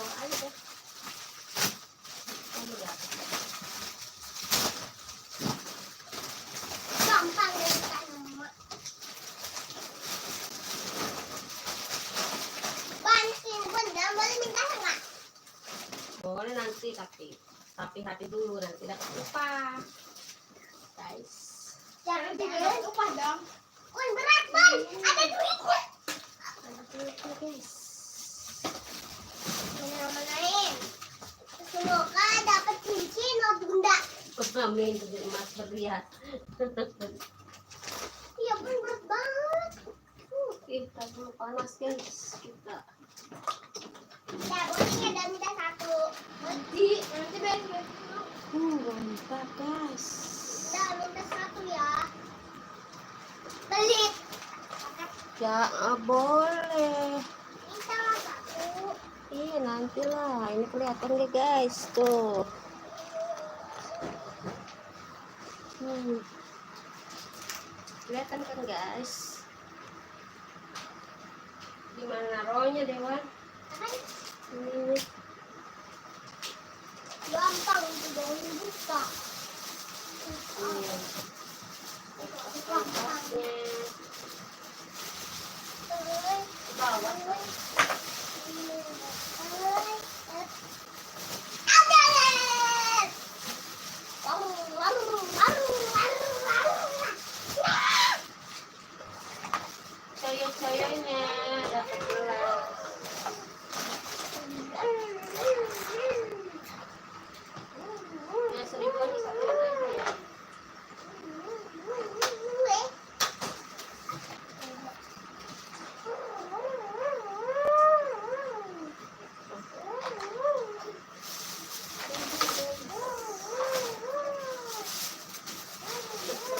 ayo deh. Ayo deh. Gampang deh kan, Mak. Bansin bunda, boleh minta enggak? Boleh nanti tapi hati dulu nanti dapat upah. Guys. Jangan dapat upah dong. Bun, berat, Bun. Ada duitnya. Ada duitnya, guys. Mana-manain. Semoga dapat cincin oh bunda. Amin, jadi emas berlian. Iya pun berat banget. Kita dulu panas, guys. Kita. Ya, bodinya ada minta satu. Nanti bayar dulu. Mantap, guys. Udah minta satu ya. Beli. Ya, boleh. Minta satu. Iya, nantilah. Ini kelihatan deh, guys. Tuh. Kelihatan kan, guys? Gimana naruhnya, Dewan? Apa? Ini. Gampang untuk buka. Iya. Kertasnya. Bawah, guys. Coyok-coyoknya dapat gelas. Ya, 1.000 bisa aja ya.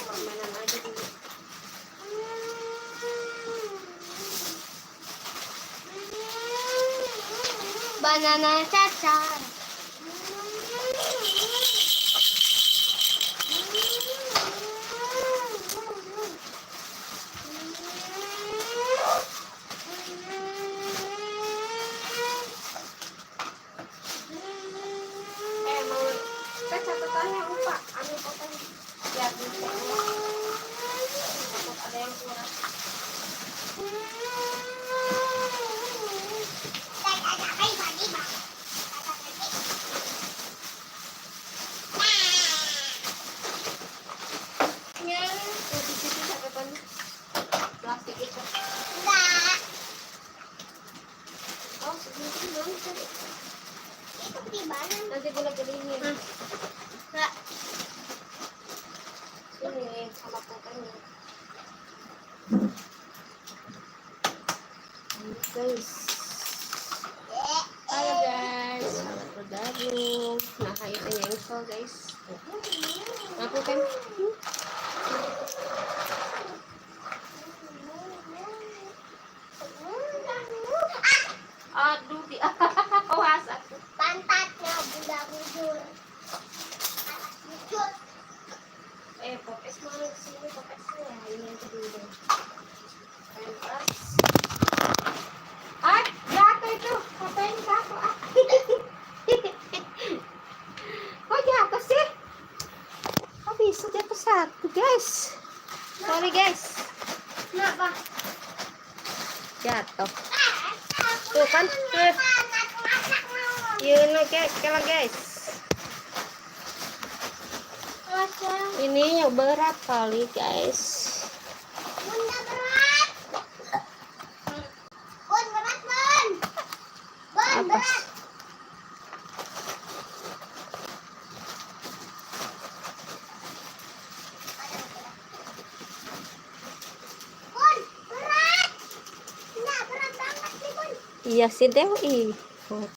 Permainan aja dulu. Banana cacar. Mau kan catatannya lupa ambil foto biar bisa takut ada yang kurang. Tuh, di situ catatannya plastik itu. Enggak. Oh, segini belum sih. Itu gimana? Nanti boleh gelingin. Enggak. Ini sama fotonya. Ini, guys. Halo guys, selamat bergabung. Nah, itu yang install guys. Aku kan aduh di awas aku. Pantatnya bunda bujur. Bujur. Popes mana sini popesnya ini yang kedua. Pentas. Jatuh itu. Ngapain jatuh? Kok jatuh sih? Kok bisa jatuh satu guys? Sorry guys. Kenapa? Jatuh. Tuh kan, tuh. Yun guys, kalau guys. Ini yang berat kali guys. Bunda berat. Bun berat bun. Bun Apa? berat. Bun berat. Enggak berat banget sih bun. Iya sih Dewi.